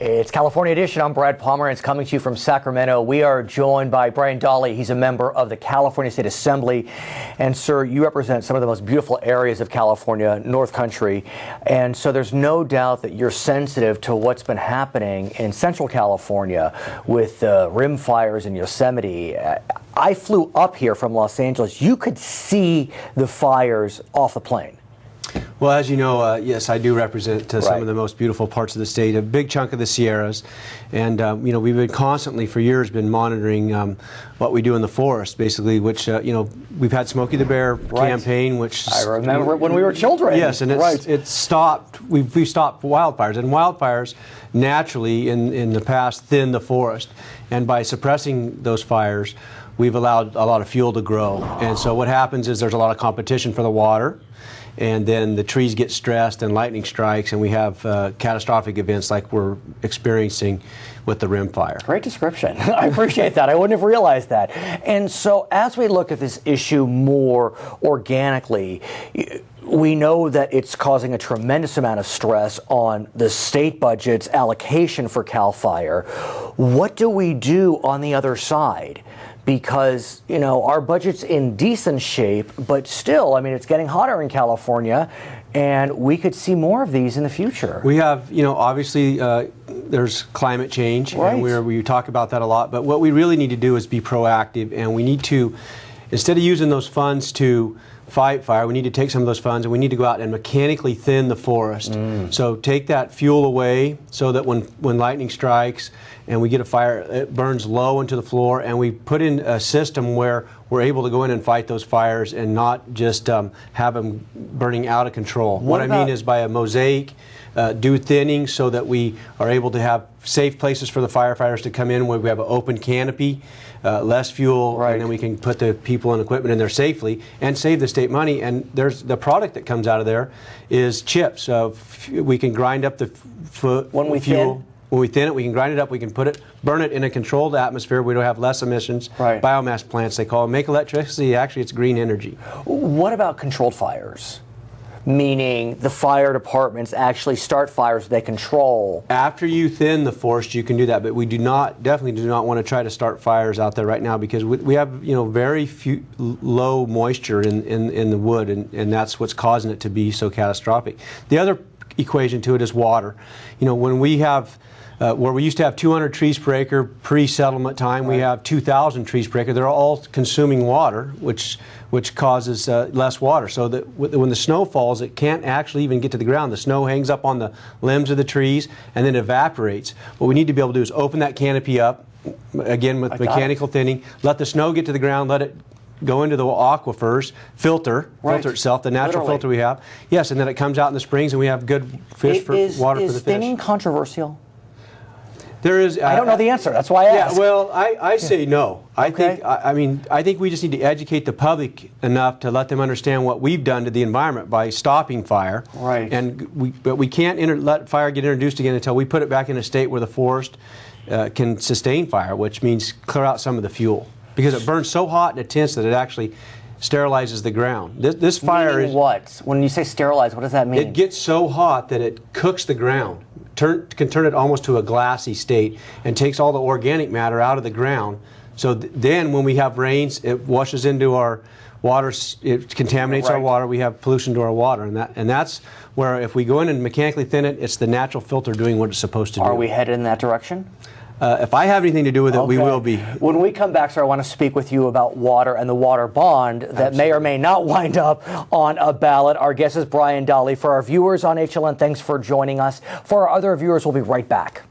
It's California Edition. I'm Brad Pomerance coming to you from Sacramento. We are joined by Brian Dahle. He's a member of the California State Assembly. And sir, you represent some of the most beautiful areas of California, North Country. And so there's no doubt that you're sensitive to what's been happening in Central California with the rim fires in Yosemite. I flew up here from Los Angeles. You could see the fires off the plane. Well, as you know, yes, I do represent some of the most beautiful parts of the state, a big chunk of the Sierras, and you know, we've been constantly for years been monitoring what we do in the forest, basically, which you know, we've had Smokey the Bear campaign, which I remember when we were children. Yes, and it's stopped. We've stopped wildfires, and wildfires naturally in the past thin the forest, and by suppressing those fires, we've allowed a lot of fuel to grow, and so what happens is there's a lot of competition for the water. And then the trees get stressed and lightning strikes, and we have catastrophic events like we're experiencing with the rim fire. Great description. I appreciate that. I wouldn't have realized that. And so as we look at this issue more organically, we know that it's causing a tremendous amount of stress on the state budget's allocation for CAL FIRE. What do we do on the other side? Because, you know, our budget's in decent shape, but still, I mean, it's getting hotter in California, and we could see more of these in the future. We have, you know, obviously there's climate change, and we talk about that a lot, but what we really need to do is be proactive, and we need to, instead of using those funds to fight fire, we need to take some of those funds and we need to go out and mechanically thin the forest. So take that fuel away so that when lightning strikes and we get a fire, it burns low into the floor, and we put in a system where we're able to go in and fight those fires and not just have them burning out of control. What I mean is by a mosaic, do thinning so that we are able to have safe places for the firefighters to come in where we have an open canopy, less fuel, and then we can put the people and equipment in there safely and save the state money. And there's the product that comes out of there is chips. We can grind up the fuel. When we thin it, we can grind it up, we can burn it in a controlled atmosphere. We don't have less emissions. Biomass plants, they call them. Make electricity, actually it's green energy. What about controlled fires? Meaning the fire departments actually start fires they control. After you thin the forest, you can do that, but we definitely do not want to try to start fires out there right now because we have, you know, very low moisture in the wood, and that's what's causing it to be so catastrophic. The other equation to it is water. You know, when we have where we used to have 200 trees per acre pre-settlement time, we have 2,000 trees per acre. They're all consuming water, which causes less water. So that when the snow falls, it can't actually even get to the ground. The snow hangs up on the limbs of the trees and then evaporates. What we need to be able to do is open that canopy up, again with mechanical thinning, let the snow get to the ground, let it go into the aquifers, filter itself, the natural filter we have. Yes, and then it comes out in the springs and we have good water for the fish. Is thinning controversial? There is. I don't know the answer. That's why I asked. Yeah, well, I say no. I think we just need to educate the public enough to let them understand what we've done to the environment by stopping fire. But we can't let fire get introduced again until we put it back in a state where the forest can sustain fire, which means clear out some of the fuel because it burns so hot and intense that it actually sterilizes the ground. This fire is what? When you say sterilize, what does that mean? It gets so hot that it cooks the ground. Can turn it almost to a glassy state and takes all the organic matter out of the ground. So then when we have rains, it washes into our water, it contaminates our water, we have pollution to our water. And that's where if we go in and mechanically thin it, it's the natural filter doing what it's supposed to do. Are we headed in that direction? If I have anything to do with it, we will be. When we come back, sir, I want to speak with you about water and the water bond that may or may not wind up on a ballot. Our guest is Brian Dahle. For our viewers on HLN, thanks for joining us. For our other viewers, we'll be right back.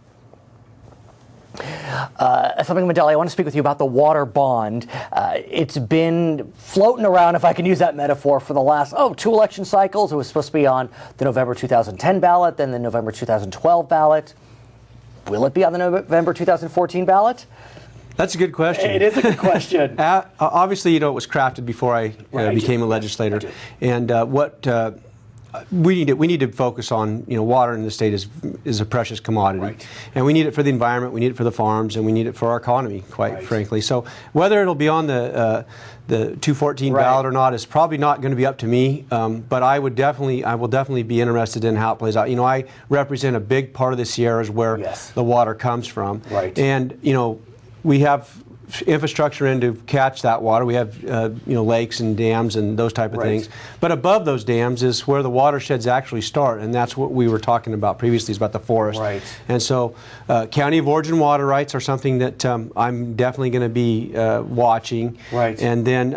Assemblymember Dahle, I want to speak with you about the water bond. It's been floating around, if I can use that metaphor, for the last, 2 election cycles. It was supposed to be on the November 2010 ballot, then the November 2012 ballot. Will it be on the November 2014 ballot? That's a good question. It is a good question. Obviously, you know, it was crafted before I became a legislator. And what we need to focus on, water in the state is a precious commodity, right. And we need it for the environment, we need it for the farms, and we need it for our economy, quite right. frankly. So whether it'll be on the 214 right. ballot or not is probably not going to be up to me, but I will definitely be interested in how it plays out. I represent a big part of the Sierras where yes. the water comes from, right. And we have infrastructure in to catch that water. We have lakes and dams and those type of right. things. But above those dams is where the watersheds actually start, and that's what we were talking about previously, is about the forest. Right. And so county of origin water rights are something that I'm definitely going to be watching. Right. And then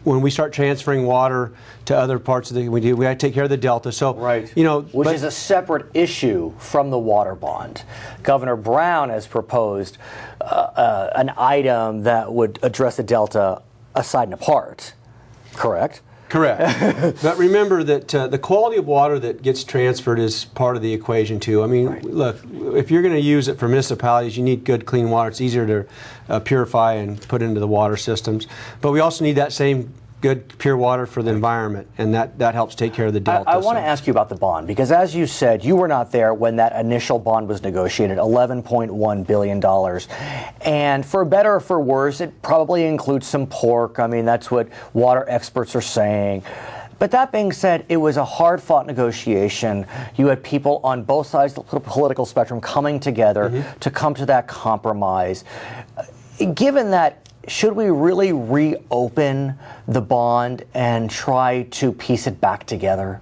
when we start transferring water to other parts of we got to take care of the delta. So right. Which is a separate issue from the water bond. Governor Brown has proposed an item that would address the delta aside and apart. Correct? Correct. But remember that the quality of water that gets transferred is part of the equation too. I mean, right. Look, if you're going to use it for municipalities, you need good, clean water. It's easier to purify and put into the water systems. But we also need that same good, pure water for the environment, and that helps take care of the delta. I want to ask you about the bond, because as you said, you were not there when that initial bond was negotiated, $11.1 billion. And for better or for worse, it probably includes some pork. I mean, that's what water experts are saying. But that being said, it was a hard-fought negotiation. You had people on both sides of the political spectrum coming together to come to that compromise. Given that, should we really reopen the bond and try to piece it back together?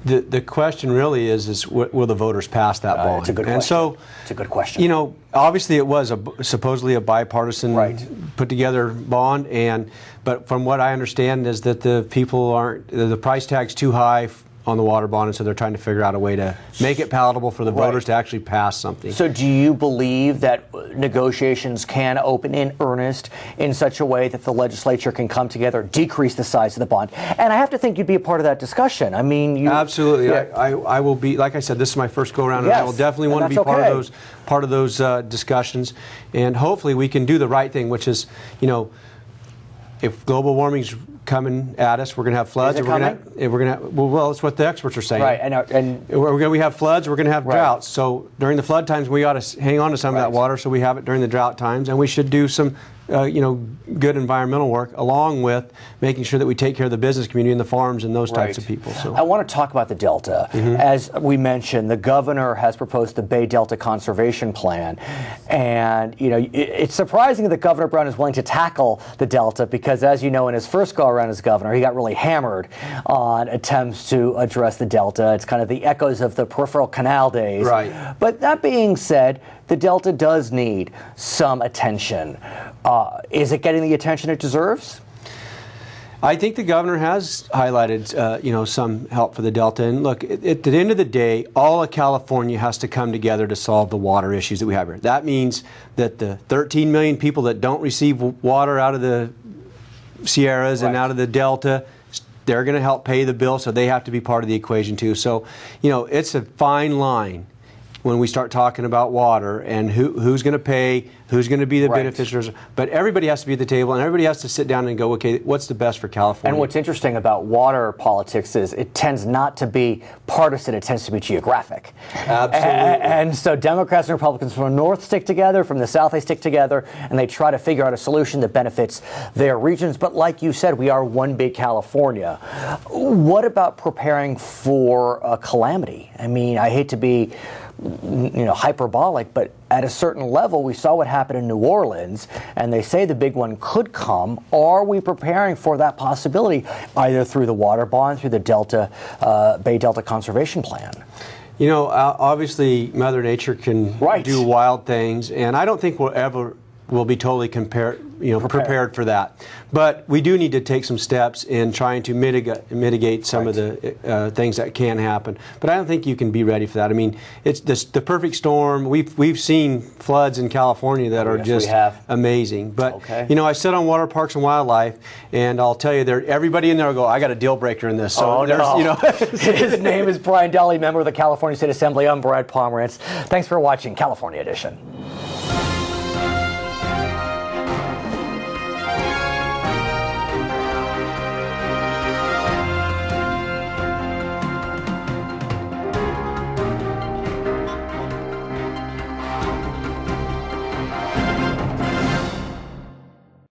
The question really is will the voters pass that bond? It's a good question. And so, it's a good question. Obviously it was supposedly a bipartisan right. put together bond, but from what I understand is that the price tag's too high on the water bond, and so they're trying to figure out a way to make it palatable for the voters to actually pass something. So do you believe that negotiations can open in earnest in such a way that the legislature can come together, decrease the size of the bond? And I have to think you'd be a part of that discussion. I mean, absolutely. Yeah. I will be, like I said, this is my first go around, and yes, I will definitely want to be part of those discussions, and hopefully we can do the right thing, which is, if global warming's coming at us, we're going to have floods. Well, it's what the experts are saying. Right, and we have floods. We're going to have right. droughts. So during the flood times, we ought to hang on to some right. of that water, so we have it during the drought times, and we should do some, good environmental work along with making sure that we take care of the business community and the farms and those types of people. So I want to talk about the Delta. As we mentioned, the governor has proposed the Bay Delta Conservation Plan, and it's surprising that Governor Brown is willing to tackle the Delta, because as you know, in his first go around as governor, he got really hammered on attempts to address the Delta. It's kind of the echoes of the peripheral canal days. Right. But that being said, the Delta does need some attention. Is it getting the attention it deserves? I think the governor has highlighted, some help for the Delta. And look, at the end of the day, all of California has to come together to solve the water issues that we have here. That means that the 13 million people that don't receive water out of the Sierras right. and out of the Delta, they're going to help pay the bill, so they have to be part of the equation too. So, it's a fine line when we start talking about water and who's going to pay, who's going to be the right. beneficiaries. But everybody has to be at the table, and everybody has to sit down and go, okay, what's the best for California? And what's interesting about water politics is it tends not to be partisan, it tends to be geographic. Absolutely. And so Democrats and Republicans from the North stick together, from the South they stick together, and they try to figure out a solution that benefits their regions. But like you said, we are one big California. What about preparing for a calamity? I mean, I hate to be hyperbolic, but at a certain level, we saw what happened in New Orleans, and they say the big one could come. Are we preparing for that possibility, either through the water bond, through the Bay Delta Conservation Plan? Obviously, Mother Nature can right. do wild things, and I don't think we'll be totally prepared for that. But we do need to take some steps in trying to mitigate some right. of the things that can happen. But I don't think you can be ready for that. I mean, it's the perfect storm. We've seen floods in California that are just amazing. But okay. I sit on Water Parks and Wildlife, and I'll tell you, everybody in there will go, I got a deal breaker in this. So His name is Brian Dahle, member of the California State Assembly. I'm Brad Pomerance. Thanks for watching California Edition.